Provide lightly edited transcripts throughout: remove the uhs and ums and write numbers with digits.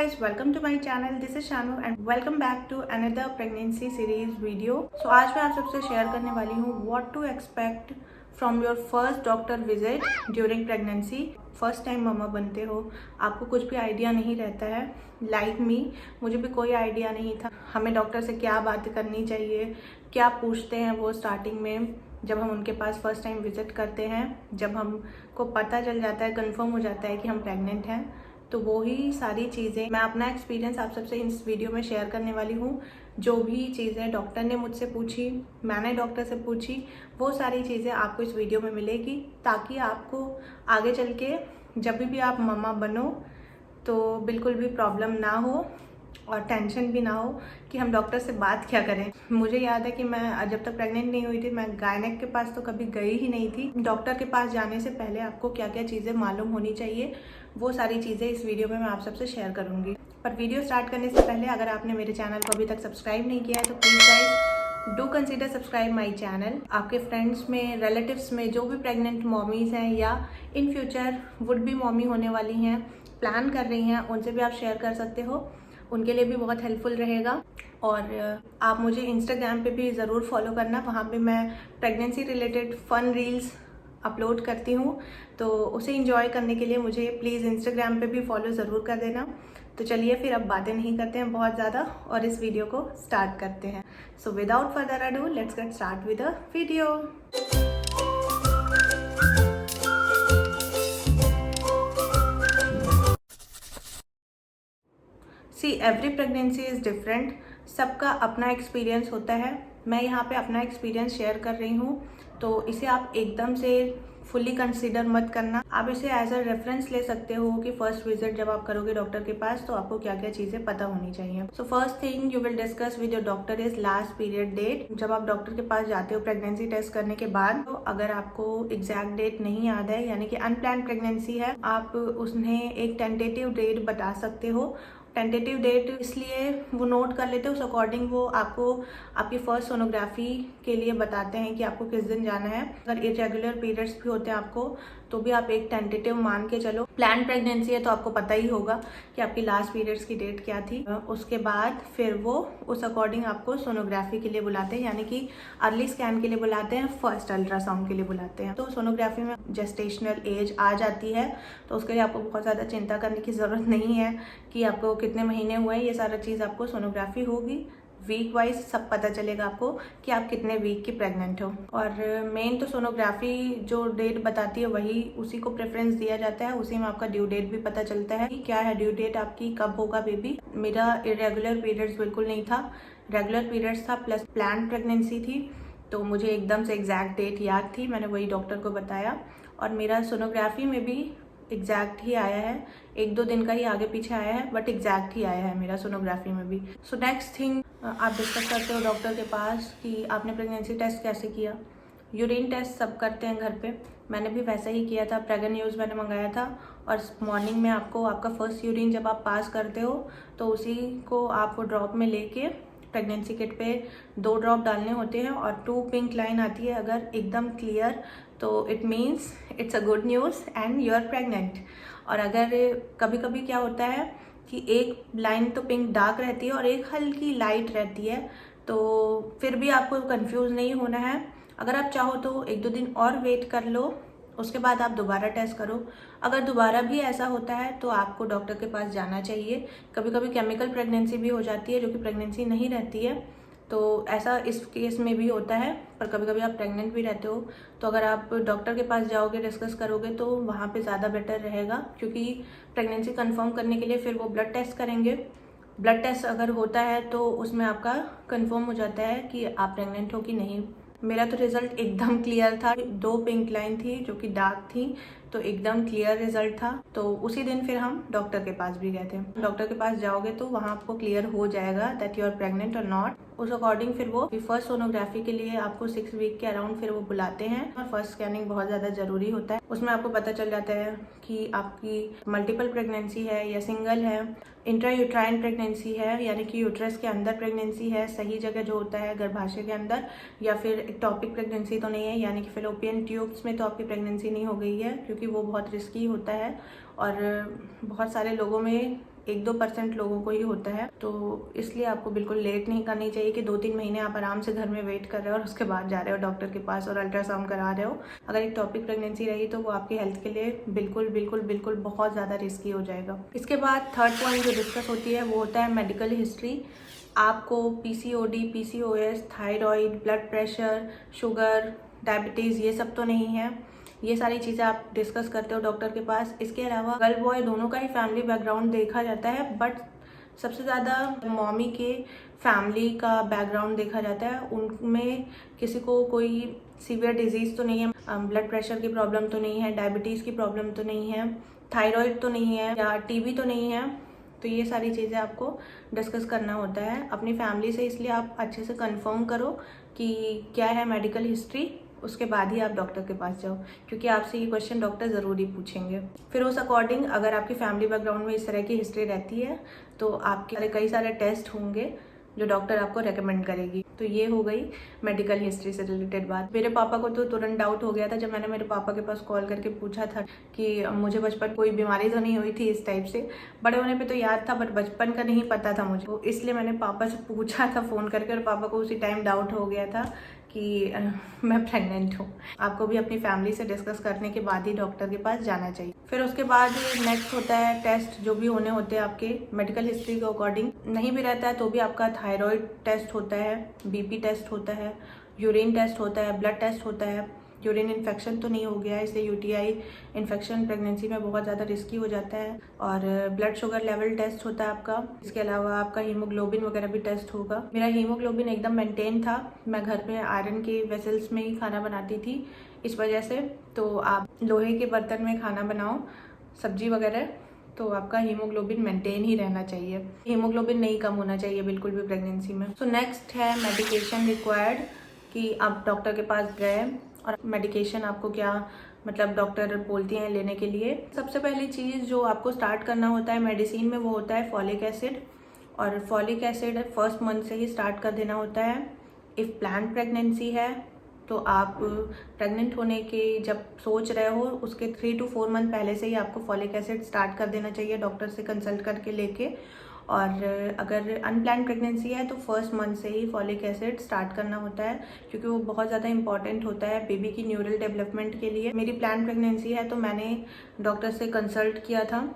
guys, welcome to my channel. This is Shanu and welcome back to another pregnancy series video. So आज मैं आप सबसे share करने वाली हूँ what to expect from your first doctor visit during pregnancy. First time मामा बनते हो, आपको कुछ भी आइडिया नहीं रहता है. लाइक मी, मुझे भी कोई आइडिया नहीं था हमें डॉक्टर से क्या बात करनी चाहिए, क्या पूछते हैं वो स्टार्टिंग में जब हम उनके पास फर्स्ट टाइम विजिट करते हैं. जब हमको पता चल जाता है, कंफर्म हो जाता है कि हम प्रेग्नेंट हैं, तो वो ही सारी चीज़ें मैं अपना एक्सपीरियंस आप सबसे इस वीडियो में शेयर करने वाली हूँ. जो भी चीज़ें डॉक्टर ने मुझसे पूछी, मैंने डॉक्टर से पूछी, वो सारी चीज़ें आपको इस वीडियो में मिलेगी, ताकि आपको आगे चल के जब भी आप मम्मा बनो तो बिल्कुल भी प्रॉब्लम ना हो और टेंशन भी ना हो कि हम डॉक्टर से बात क्या करें. मुझे याद है कि मैं जब तक प्रेग्नेंट नहीं हुई थी, मैं गायनेक के पास तो कभी गई ही नहीं थी. डॉक्टर के पास जाने से पहले आपको क्या क्या चीज़ें मालूम होनी चाहिए, वो सारी चीज़ें इस वीडियो में मैं आप सबसे शेयर करूँगी. पर वीडियो स्टार्ट करने से पहले अगर आपने मेरे चैनल को अभी तक सब्सक्राइब नहीं किया है तो please guys do consider subscribe my channel. आपके फ्रेंड्स में, रिलेटिव्स में जो भी प्रेग्नेंट मॉमीज़ हैं या in future would be mommy होने वाली हैं, प्लान कर रही हैं, उनसे भी आप शेयर कर सकते हो. उनके लिए भी बहुत हेल्पफुल रहेगा. और आप मुझे इंस्टाग्राम पे भी ज़रूर फॉलो करना. वहाँ पे मैं प्रेगनेंसी रिलेटेड फ़न रील्स अपलोड करती हूँ, तो उसे इंजॉय करने के लिए मुझे प्लीज़ इंस्टाग्राम पे भी फॉलो ज़रूर कर देना. तो चलिए फिर अब बातें नहीं करते हैं बहुत ज़्यादा और इस वीडियो को स्टार्ट करते हैं. So without further ado let's get start with the video. See every pregnancy is different. सबका अपना एक्सपीरियंस होता है. मैं यहाँ पे अपना एक्सपीरियंस शेयर कर रही हूँ, तो इसे आप एकदम से फुली कंसीडर मत करना. आप इसे एज अ रेफरेंस ले सकते हो कि फर्स्ट विजिट जब आप करोगे डॉक्टर के पास तो आपको क्या क्या चीज़ें पता होनी चाहिए. So first thing you will discuss with your doctor is last period date. जब आप डॉक्टर के पास जाते हो प्रेगनेंसी टेस्ट करने के बाद, तो अगर आपको एग्जैक्ट डेट नहीं याद है, यानी कि अनप्लान प्रेगनेंसी है, आप उन्हें एक टेंटेटिव डेट बता सकते हो. टेंटेटिव डेट इसलिए वो नोट कर लेते हैं, उस अकॉर्डिंग वो आपको आपकी फर्स्ट सोनोग्राफी के लिए बताते हैं कि आपको किस दिन जाना है. अगर इरेगुलर पीरियड्स भी होते हैं आपको, तो भी आप एक टेंटेटिव मान के चलो. प्लान प्रेगनेंसी है तो आपको पता ही होगा कि आपकी लास्ट पीरियड्स की डेट क्या थी. उसके बाद फिर वो उस अकॉर्डिंग आपको सोनोग्राफी के लिए बुलाते हैं, यानी कि अर्ली स्कैन के लिए बुलाते हैं, फर्स्ट अल्ट्रासाउंड के लिए बुलाते हैं. तो सोनोग्राफी में जेस्टेशनल एज आ जाती है, तो उसके लिए आपको बहुत ज़्यादा चिंता करने की ज़रूरत नहीं है कि आपको कितने महीने हुए हैं. ये सारा चीज़ आपको सोनोग्राफी होगी, वीक वाइज सब पता चलेगा आपको कि आप कितने वीक की प्रेग्नेंट हो. और मेन तो सोनोग्राफी जो डेट बताती है वही उसी को प्रेफरेंस दिया जाता है. उसी में आपका ड्यू डेट भी पता चलता है कि क्या है ड्यू डेट आपकी, कब होगा बेबी. मेरा इरेगुलर पीरियड्स बिल्कुल नहीं था, रेगुलर पीरियड्स था प्लस प्लान प्रेगनेंसी थी, तो मुझे एकदम से एग्जैक्ट डेट याद थी. मैंने वही डॉक्टर को बताया और मेरा सोनोग्राफी में भी एग्जैक्ट ही आया है. 1-2 दिन का ही आगे पीछे आया है, बट एग्जैक्ट ही आया है मेरा सोनोग्राफी में भी. सो नेक्स्ट थिंग आप डिस्कस करते हो डॉक्टर के पास कि आपने प्रेगनेंसी टेस्ट कैसे किया. यूरिन टेस्ट सब करते हैं घर पे, मैंने भी वैसा ही किया था. प्रेगन्यूज़ मैंने मंगाया था और मॉर्निंग में आपको आपका फर्स्ट यूरिन जब आप पास करते हो तो उसी को आप ड्रॉप में लेके प्रेगनेंसी किट पे 2 ड्रॉप डालने होते हैं और 2 पिंक लाइन आती है. अगर एकदम क्लियर तो it means it's a good news and you are pregnant. और अगर कभी कभी क्या होता है कि एक लाइन तो पिंक डार्क रहती है और एक हल्की लाइट रहती है, तो फिर भी आपको कंफ्यूज नहीं होना है. अगर आप चाहो तो 1-2 दिन और वेट कर लो, उसके बाद आप दोबारा टेस्ट करो. अगर दोबारा भी ऐसा होता है तो आपको डॉक्टर के पास जाना चाहिए. कभी कभी केमिकल प्रेगनेंसी भी हो जाती है जो कि प्रेगनेंसी नहीं रहती है, तो ऐसा इस केस में भी होता है. पर कभी कभी आप प्रेग्नेंट भी रहते हो, तो अगर आप डॉक्टर के पास जाओगे, डिस्कस करोगे, तो वहाँ पे ज़्यादा बेटर रहेगा, क्योंकि प्रेगनेंसी कंफर्म करने के लिए फिर वो ब्लड टेस्ट करेंगे. ब्लड टेस्ट अगर होता है तो उसमें आपका कंफर्म हो जाता है कि आप प्रेग्नेंट हो कि नहीं. मेरा तो रिजल्ट एकदम क्लियर था. 2 पिंक लाइन थी जो कि डार्क थी, तो एकदम क्लियर रिजल्ट था. तो उसी दिन फिर हम डॉक्टर के पास भी गए थे. डॉक्टर के पास जाओगे तो वहाँ आपको क्लियर हो जाएगा दैट यू आर प्रेग्नेंट और नॉट. उस अकॉर्डिंग फिर वो फर्स्ट सोनोग्राफी के लिए आपको 6 वीक के अराउंड फिर वो बुलाते हैं. और फर्स्ट स्कैनिंग बहुत ज़्यादा ज़रूरी होता है. उसमें आपको पता चल जाता है कि आपकी मल्टीपल प्रेगनेंसी है या सिंगल है, इंट्रायूट्राइन प्रेगनेंसी है यानी कि यूट्रस के अंदर प्रेगनेंसी है, सही जगह जो होता है गर्भाशय के अंदर, या फिर एक्टोपिक प्रेगनेंसी तो नहीं है, यानी कि फेलोपियन ट्यूब्स में तो आपकी प्रेगनेंसी नहीं हो गई है, क्योंकि वो बहुत रिस्की होता है और बहुत सारे लोगों में 1-2% लोगों को ही होता है। तो इसलिए आपको बिल्कुल लेट नहीं करनी चाहिए कि 2-3 महीने आप आराम से घर में वेट कर रहे हो और उसके बाद जा रहे हो डॉक्टर के पास और अल्ट्रासाउंड करा रहे हो। अगर एक टॉपिक प्रेगनेंसी रही तो वो आपकी हेल्थ के लिए बिल्कुल बिल्कुल बिल्कुल बहुत ज़्यादा रिस्की हो जाएगा। इसके बाद थर्ड पॉइंट जो डिस्कस होती है वो होता है मेडिकल हिस्ट्री। आपको PCOD, PCOS, thyroid, blood pressure, sugar, diabetes ये सब तो नहीं है। ये सारी चीज़ें आप डिस्कस करते हो डॉक्टर के पास। इसके अलावा गर्ल बॉय दोनों का ही फैमिली बैकग्राउंड देखा जाता है, बट सबसे ज़्यादा मॉमी के फैमिली का बैकग्राउंड देखा जाता है। उनमें किसी को कोई सीवियर डिजीज़ तो नहीं है, ब्लड प्रेशर की प्रॉब्लम तो नहीं है, डायबिटीज़ की प्रॉब्लम तो नहीं है, थायराइड तो नहीं है या TB तो नहीं है। तो ये सारी चीज़ें आपको डिस्कस करना होता है अपनी फैमिली से, इसलिए आप अच्छे से कंफर्म करो कि क्या है मेडिकल हिस्ट्री, उसके बाद ही आप डॉक्टर के पास जाओ, क्योंकि आपसे ये क्वेश्चन डॉक्टर ज़रूर ही पूछेंगे। फिर उस अकॉर्डिंग अगर आपकी फैमिली बैकग्राउंड में इस तरह की हिस्ट्री रहती है तो आपके कई सारे टेस्ट होंगे जो डॉक्टर आपको रेकमेंड करेगी। तो ये हो गई मेडिकल हिस्ट्री से रिलेटेड बात। मेरे पापा को तो तुरंत डाउट हो गया था जब मैंने मेरे पापा के पास कॉल करके पूछा था कि मुझे बचपन कोई बीमारी तो नहीं हुई थी इस टाइप से। बड़े होने पे तो याद था बट बचपन का नहीं पता था मुझे, तो इसलिए मैंने पापा से पूछा था फ़ोन करके और पापा को उसी टाइम डाउट हो गया था कि मैं प्रेग्नेंट हूँ। आपको भी अपनी फैमिली से डिस्कस करने के बाद ही डॉक्टर के पास जाना चाहिए। फिर उसके बाद नेक्स्ट होता है टेस्ट जो भी होने होते हैं आपके मेडिकल हिस्ट्री के अकॉर्डिंग। नहीं भी रहता है तो भी आपका थायराइड टेस्ट होता है, BP टेस्ट होता है, यूरिन टेस्ट होता है, ब्लड टेस्ट होता है। यूरिन इन्फेक्शन तो नहीं हो गया है, इसलिए UTI इन्फेक्शन प्रेगनेंसी में बहुत ज़्यादा रिस्की हो जाता है। और ब्लड शुगर लेवल टेस्ट होता है आपका। इसके अलावा आपका हीमोग्लोबिन वगैरह भी टेस्ट होगा। मेरा हीमोग्लोबिन एकदम मेंटेन था। मैं घर पे आयरन के वेसल्स में ही खाना बनाती थी इस वजह से। तो आप लोहे के बर्तन में खाना बनाओ, सब्जी वगैरह, तो आपका हीमोग्लोबिन मेंटेन ही रहना चाहिए। हीमोग्लोबिन नहीं कम होना चाहिए बिल्कुल भी प्रेगनेंसी में। सो नेक्स्ट है मेडिकेशन रिक्वायर्ड, कि आप डॉक्टर के पास गए और मेडिकेशन आपको क्या मतलब डॉक्टर बोलती हैं लेने के लिए। सबसे पहली चीज़ जो आपको स्टार्ट करना होता है मेडिसिन में वो होता है फॉलिक एसिड। और फॉलिक एसिड फर्स्ट मंथ से ही स्टार्ट कर देना होता है। इफ़ प्लान्ड प्रेगनेंसी है तो आप प्रेग्नेंट होने के जब सोच रहे हो उसके 3 to 4 मंथ पहले से ही आपको फॉलिक एसिड स्टार्ट कर देना चाहिए डॉक्टर से कंसल्ट करके लेके। और अगर अनप्लान्ड प्रेगनेंसी है तो फर्स्ट मंथ से ही फॉलिक एसिड स्टार्ट करना होता है, क्योंकि वो बहुत ज़्यादा इंपॉर्टेंट होता है बेबी की न्यूरल डेवलपमेंट के लिए। मेरी प्लान्ड प्रेगनेंसी है तो मैंने डॉक्टर से कंसल्ट किया था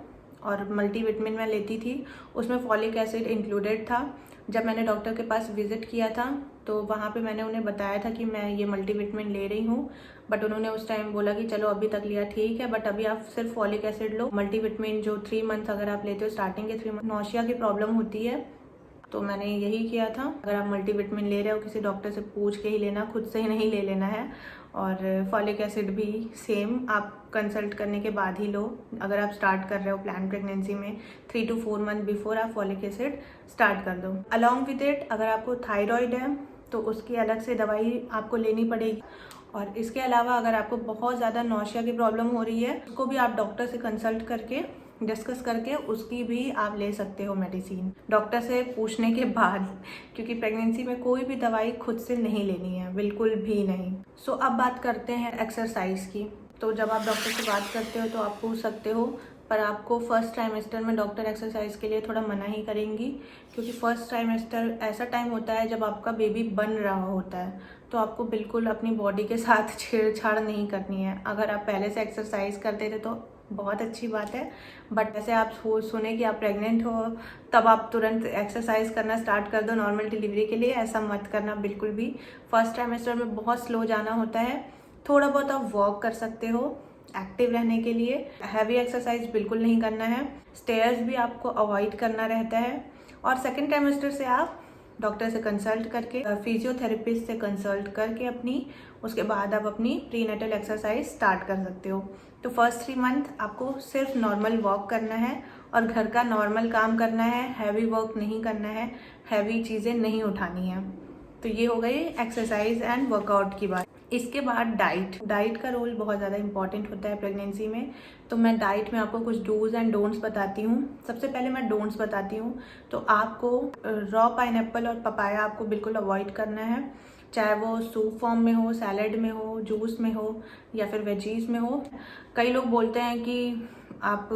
और मल्टीविटामिन मैं लेती थी, उसमें फॉलिक एसिड इंक्लूडेड था। जब मैंने डॉक्टर के पास विजिट किया था तो वहाँ पे मैंने उन्हें बताया था कि मैं ये मल्टीविटामिन ले रही हूँ, बट उन्होंने उस टाइम बोला कि चलो अभी तक लिया ठीक है, बट अभी आप सिर्फ फॉलिक एसिड लो। मल्टीविटामिन जो 3 मंथ अगर आप लेते हो, स्टार्टिंग के 3 मंथ नौशिया की प्रॉब्लम होती है, तो मैंने यही किया था। अगर आप मल्टीविटामिन ले रहे हो किसी डॉक्टर से पूछ के ही लेना, खुद से ही नहीं ले लेना है। और फॉलिक एसिड भी सेम आप कंसल्ट करने के बाद ही लो। अगर आप स्टार्ट कर रहे हो प्लान प्रेगनेंसी में 3 to 4 मंथ बिफोर आप फॉलिक एसिड स्टार्ट कर दो। अलॉन्ग विद इट अगर आपको थायराइड है तो उसकी अलग से दवाई आपको लेनी पड़ेगी। और इसके अलावा अगर आपको बहुत ज़्यादा नौशिया की प्रॉब्लम हो रही है उसको भी आप डॉक्टर से कंसल्ट करके डिस्कस करके उसकी भी आप ले सकते हो मेडिसिन, डॉक्टर से पूछने के बाद, क्योंकि प्रेगनेंसी में कोई भी दवाई खुद से नहीं लेनी है, बिल्कुल भी नहीं। सो अब बात करते हैं एक्सरसाइज की। तो जब आप डॉक्टर से बात करते हो तो आप पूछ सकते हो, पर आपको फर्स्ट ट्राइमेस्टर में डॉक्टर एक्सरसाइज के लिए थोड़ा मना ही करेंगी, क्योंकि फर्स्ट ट्राइमेस्टर ऐसा टाइम होता है जब आपका बेबी बन रहा होता है, तो आपको बिल्कुल अपनी बॉडी के साथ छेड़छाड़ नहीं करनी है। अगर आप पहले से एक्सरसाइज करते थे तो बहुत अच्छी बात है, बट ऐसे आप सुने कि आप प्रेग्नेंट हो तब आप तुरंत एक्सरसाइज करना स्टार्ट कर दो नॉर्मल डिलीवरी के लिए, ऐसा मत करना बिल्कुल भी। फर्स्ट ट्राइमेस्टर में बहुत स्लो जाना होता है, थोड़ा बहुत आप वॉक कर सकते हो एक्टिव रहने के लिए। हैवी एक्सरसाइज बिल्कुल नहीं करना है, स्टेयर्स भी आपको अवॉइड करना रहता है। और सेकेंड ट्राइमेस्टर से आप डॉक्टर से कंसल्ट करके, फिजियोथेरेपिस्ट से कंसल्ट करके अपनी, उसके बाद आप अपनी प्रीनेटल एक्सरसाइज स्टार्ट कर सकते हो। तो फर्स्ट 3 मंथ आपको सिर्फ नॉर्मल वॉक करना है और घर का नॉर्मल काम करना है, हैवी वर्क नहीं करना है, हैवी चीज़ें नहीं उठानी है। तो ये हो गई एक्सरसाइज एंड वर्कआउट की बात। इसके बाद डाइट का रोल बहुत ज़्यादा इंपॉर्टेंट होता है प्रेगनेंसी में। तो मैं डाइट में आपको कुछ डूज एंड डोंट्स बताती हूँ। सबसे पहले मैं डोंट्स बताती हूँ। तो आपको रॉ पाइनएप्पल और पपाया आपको बिल्कुल अवॉइड करना है, चाहे वो सूप फॉर्म में हो, सैलड में हो, जूस में हो या फिर वेजीज में हो। कई लोग बोलते हैं कि आप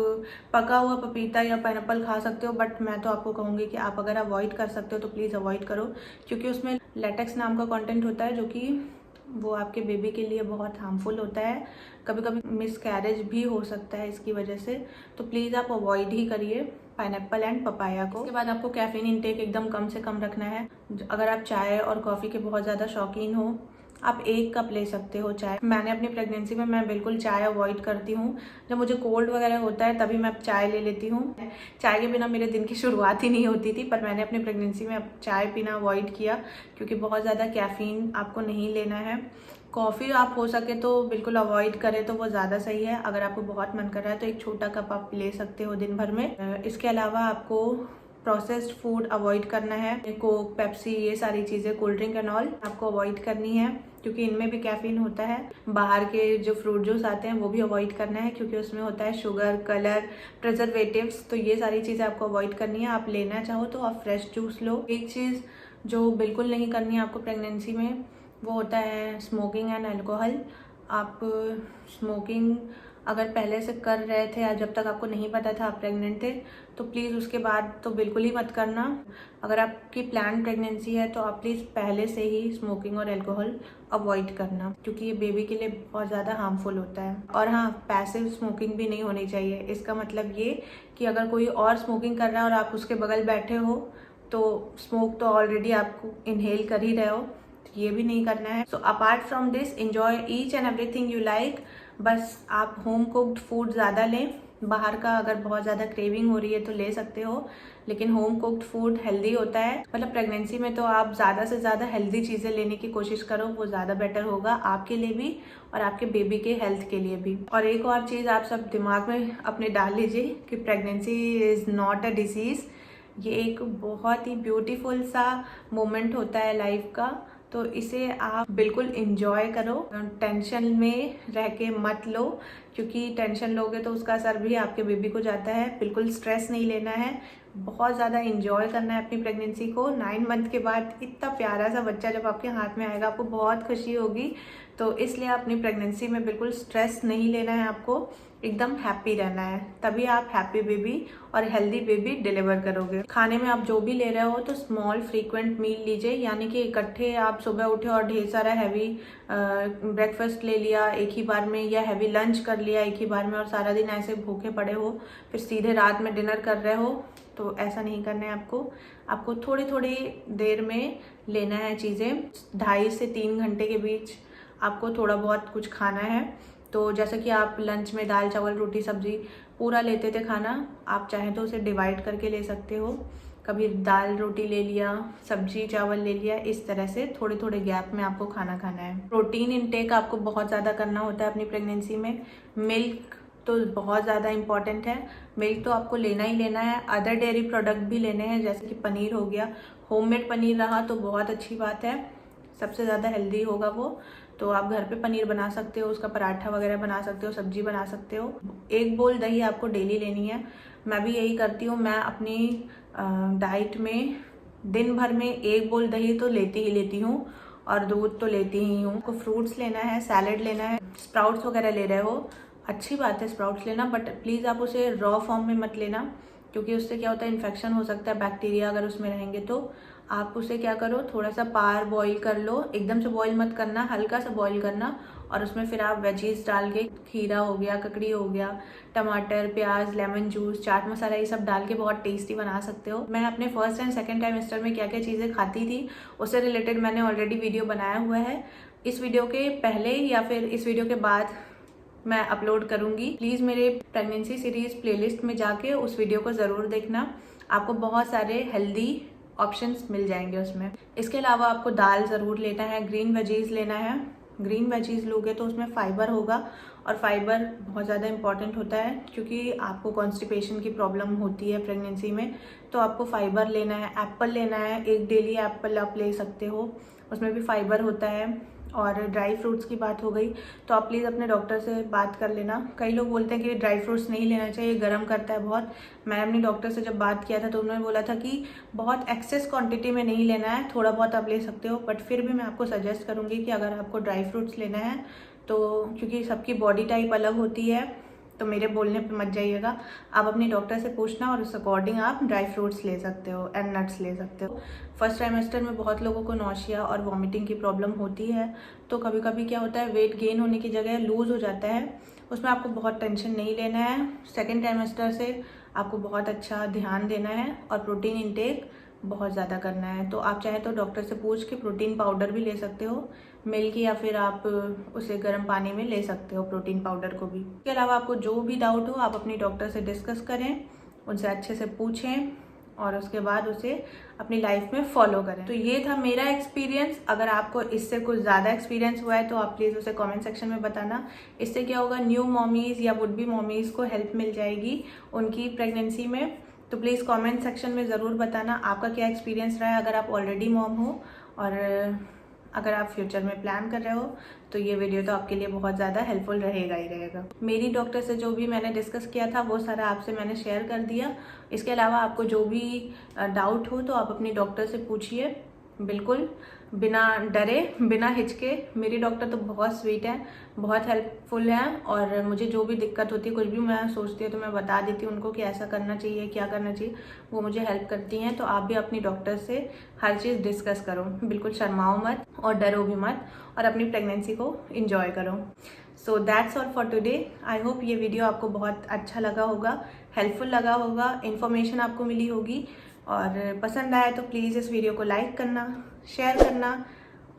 पका हुआ पपीता या पाइनएप्पल खा सकते हो, बट मैं तो आपको कहूँगी कि आप अगर अवॉइड कर सकते हो तो प्लीज़ अवॉइड करो, क्योंकि उसमें लेटेक्स नाम का कंटेंट होता है जो कि वो आपके बेबी के लिए बहुत हार्मफुल होता है। कभी कभी मिसकैरेज भी हो सकता है इसकी वजह से, तो प्लीज़ आप अवॉइड ही करिए पाइनएप्पल एंड पपाया को। इसके बाद आपको कैफीन इंटेक एकदम कम से कम रखना है। अगर आप चाय और कॉफ़ी के बहुत ज़्यादा शौकीन हो, आप 1 कप ले सकते हो चाय। मैंने अपनी प्रेगनेंसी में मैं बिल्कुल चाय अवॉइड करती हूँ। जब मुझे कोल्ड वगैरह होता है तभी मैं चाय ले लेती हूँ। चाय के बिना मेरे दिन की शुरुआत ही नहीं होती थी, पर मैंने अपनी प्रेगनेंसी में चाय पीना अवॉइड किया, क्योंकि बहुत ज़्यादा कैफ़ीन आपको नहीं लेना है। कॉफ़ी आप हो सके तो बिल्कुल अवॉइड करें तो वो ज़्यादा सही है। अगर आपको बहुत मन कर रहा है तो एक छोटा कप आप ले सकते हो दिन भर में। इसके अलावा आपको प्रोसेस्ड फूड अवॉइड करना है। कोक, पेप्सी, ये सारी चीज़ें, कोल्ड ड्रिंक एंड ऑल आपको अवॉइड करनी है, क्योंकि इनमें भी कैफीन होता है। बाहर के जो फ्रूट जूस आते हैं वो भी अवॉइड करना है, क्योंकि उसमें होता है शुगर, कलर, प्रिजर्वेटिव्स। तो ये सारी चीज़ें आपको अवॉइड करनी है। आप लेना चाहो तो आप फ्रेश जूस लो। एक चीज़ जो बिल्कुल नहीं करनी है आपको प्रेगनेंसी में, वो होता है स्मोकिंग एंड अल्कोहल। आप स्मोकिंग अगर पहले से कर रहे थे या जब तक आपको नहीं पता था आप प्रेग्नेंट थे, तो प्लीज़ उसके बाद तो बिल्कुल ही मत करना। अगर आपकी प्लान प्रेगनेंसी है तो आप प्लीज़ पहले से ही स्मोकिंग और अल्कोहल अवॉइड करना, क्योंकि ये बेबी के लिए बहुत ज़्यादा हार्मफुल होता है। और हाँ, पैसिव स्मोकिंग भी नहीं होनी चाहिए। इसका मतलब ये कि अगर कोई और स्मोकिंग कर रहा है और आप उसके बगल बैठे हो, तो स्मोक तो ऑलरेडी आपको इनहेल कर ही रहे हो, ये भी नहीं करना है। So apart from this, enjoy each and everything you like. बस आप होम कुक्ड फूड ज़्यादा लें। बाहर का अगर बहुत ज़्यादा क्रेविंग हो रही है तो ले सकते हो, लेकिन होम कुक्ड फूड हेल्दी होता है। मतलब प्रेगनेंसी में तो आप ज़्यादा से ज़्यादा हेल्दी चीज़ें लेने की कोशिश करो, वो ज़्यादा बेटर होगा आपके लिए भी और आपके बेबी के हेल्थ के लिए भी। और एक और चीज़ आप सब दिमाग में अपने डाल लीजिए कि pregnancy is not a disease. ये एक बहुत ही ब्यूटीफुल सा मोमेंट होता है लाइफ का, तो इसे आप बिल्कुल इंजॉय करो। टेंशन में रह के मत लो, क्योंकि टेंशन लोगे तो उसका असर भी आपके बेबी को जाता है। बिल्कुल स्ट्रेस नहीं लेना है, बहुत ज़्यादा इंजॉय करना है अपनी प्रेगनेंसी को। 9 मंथ के बाद इतना प्यारा सा बच्चा जब आपके हाथ में आएगा, आपको बहुत खुशी होगी। तो इसलिए अपनी प्रेगनेंसी में बिल्कुल स्ट्रेस नहीं लेना है, आपको एकदम हैप्पी रहना है, तभी आप हैप्पी बेबी और हेल्दी बेबी डिलीवर करोगे। खाने में आप जो भी ले रहे हो तो स्मॉल फ्रीक्वेंट मील लीजिए, यानी कि इकट्ठे आप सुबह उठे और ढेर सारा हैवी ब्रेकफास्ट ले लिया एक ही बार में, या हैवी लंच कर लिया एक ही बार में और सारा दिन ऐसे भूखे पड़े हो, फिर सीधे रात में डिनर कर रहे हो, तो ऐसा नहीं करना है आपको थोड़ी थोड़ी देर में लेना है चीज़ें। 2.5 से 3 घंटे के बीच आपको थोड़ा बहुत कुछ खाना है। तो जैसे कि आप लंच में दाल, चावल, रोटी, सब्जी पूरा लेते थे खाना, आप चाहें तो उसे डिवाइड करके ले सकते हो। कभी दाल रोटी ले लिया, सब्जी चावल ले लिया, इस तरह से थोड़े थोड़े गैप में आपको खाना खाना है। प्रोटीन इंटेक आपको बहुत ज़्यादा करना होता है अपनी प्रेगनेंसी में। मिल्क तो बहुत ज़्यादा इम्पॉर्टेंट है, मिल्क तो आपको लेना ही लेना है। अदर डेयरी प्रोडक्ट भी लेने हैं, जैसे कि पनीर हो गया। होममेड पनीर रहा तो बहुत अच्छी बात है, सबसे ज़्यादा हेल्दी होगा वो। तो आप घर पे पनीर बना सकते हो, उसका पराठा वगैरह बना सकते हो, सब्जी बना सकते हो। 1 बोल दही आपको डेली लेनी है, मैं भी यही करती हूँ। मैं अपनी डाइट में दिन भर में 1 बोल दही तो लेती ही लेती हूँ और दूध तो लेती ही हूँ। आपको फ्रूट्स लेना है, सैलेड लेना है। स्प्राउट्स वगैरह ले रहे हो, अच्छी बात है स्प्राउट्स लेना, बट प्लीज़ आप उसे रॉ फॉर्म में मत लेना, क्योंकि उससे क्या होता है, इन्फेक्शन हो सकता है, बैक्टीरिया अगर उसमें रहेंगे। तो आप उसे क्या करो, थोड़ा सा पार बॉईल कर लो, एकदम से बॉईल मत करना, हल्का सा बॉईल करना, और उसमें फिर आप वेजीज डाल के, खीरा हो गया, ककड़ी हो गया, टमाटर, प्याज, लेमन जूस, चाट मसाला, ये सब डाल के बहुत टेस्टी बना सकते हो। मैं अपने फर्स्ट एंड सेकेंड टाइमेस्टर में क्या क्या चीज़ें खाती थी उससे रिलेटेड मैंने ऑलरेडी वीडियो बनाया हुआ है। इस वीडियो के पहले या फिर इस वीडियो के बाद मैं अपलोड करूंगी। प्लीज़ मेरे प्रेगनेंसी सीरीज प्लेलिस्ट में जाके उस वीडियो को ज़रूर देखना, आपको बहुत सारे हेल्दी ऑप्शंस मिल जाएंगे उसमें। इसके अलावा आपको दाल ज़रूर लेना है, ग्रीन वेजीज लेना है। ग्रीन वेजीज लोगे तो उसमें फाइबर होगा, और फाइबर बहुत ज़्यादा इंपॉर्टेंट होता है, क्योंकि आपको कॉन्स्टिपेशन की प्रॉब्लम होती है प्रेगनेंसी में, तो आपको फाइबर लेना है। एप्पल लेना है, एक डेली एप्पल आप ले सकते हो, उसमें भी फाइबर होता है। और ड्राई फ्रूट्स की बात हो गई तो आप प्लीज़ अपने डॉक्टर से बात कर लेना। कई लोग बोलते हैं कि ड्राई फ्रूट्स नहीं लेना चाहिए, गर्म करता है बहुत। मैं अपने डॉक्टर से जब बात किया था तो उन्होंने बोला था कि बहुत एक्सेस क्वांटिटी में नहीं लेना है, थोड़ा बहुत आप ले सकते हो, बट फिर भी मैं आपको सजेस्ट करूँगी कि अगर आपको ड्राई फ्रूट्स लेना है तो, क्योंकि सबकी बॉडी टाइप अलग होती है, तो मेरे बोलने पे मत जाइएगा, आप अपनी डॉक्टर से पूछना और उस अकॉर्डिंग आप ड्राई फ्रूट्स ले सकते हो एंड नट्स ले सकते हो। फर्स्ट ट्राइमेस्टर में बहुत लोगों को नौशिया और वॉमिटिंग की प्रॉब्लम होती है, तो कभी कभी क्या होता है वेट गेन होने की जगह लूज़ हो जाता है, उसमें आपको बहुत टेंशन नहीं लेना है। सेकेंड ट्राइमेस्टर से आपको बहुत अच्छा ध्यान देना है और प्रोटीन इंटेक बहुत ज़्यादा करना है। तो आप चाहे तो डॉक्टर से पूछ के प्रोटीन पाउडर भी ले सकते हो मिल्क, या फिर आप उसे गर्म पानी में ले सकते हो प्रोटीन पाउडर को भी। इसके अलावा आपको जो भी डाउट हो आप अपनी डॉक्टर से डिस्कस करें, उनसे अच्छे से पूछें और उसके बाद उसे अपनी लाइफ में फॉलो करें। तो ये था मेरा एक्सपीरियंस। अगर आपको इससे कुछ ज़्यादा एक्सपीरियंस हुआ है तो आप प्लीज़ उसे कमेंट सेक्शन में बताना। इससे क्या होगा, न्यू मॉमीज़ या वुड बी मॉमीज़ को हेल्प मिल जाएगी उनकी प्रेगनेंसी में। तो प्लीज़ कमेंट सेक्शन में ज़रूर बताना आपका क्या एक्सपीरियंस रहा है, अगर आप ऑलरेडी मॉम हो और अगर आप फ्यूचर में प्लान कर रहे हो तो ये वीडियो तो आपके लिए बहुत ज़्यादा हेल्पफुल रहेगा ही रहेगा। मेरी डॉक्टर से जो भी मैंने डिस्कस किया था वो सारा आपसे मैंने शेयर कर दिया। इसके अलावा आपको जो भी डाउट हो तो आप अपनी डॉक्टर से पूछिए, बिल्कुल बिना डरे बिना हिचके। मेरी डॉक्टर तो बहुत स्वीट है, बहुत हेल्पफुल है और मुझे जो भी दिक्कत होती है, कुछ भी मैं सोचती हूँ तो मैं बता देती हूँ उनको कि ऐसा करना चाहिए, क्या करना चाहिए, वो मुझे हेल्प करती हैं। तो आप भी अपनी डॉक्टर से हर चीज़ डिस्कस करो, बिल्कुल शर्माओ मत और डरो भी मत और अपनी प्रेगनेंसी को इंजॉय करो। So that's all for today. I hope ये वीडियो आपको बहुत अच्छा लगा होगा, हेल्पफुल लगा होगा, इन्फॉर्मेशन आपको मिली होगी और पसंद आया तो प्लीज़ इस वीडियो को लाइक करना, शेयर करना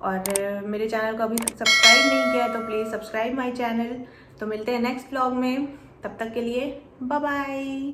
और मेरे चैनल को अभी तक सब्सक्राइब नहीं किया है तो प्लीज़ सब्सक्राइब माय चैनल। तो मिलते हैं नेक्स्ट व्लॉग में, तब तक के लिए बाय बाय।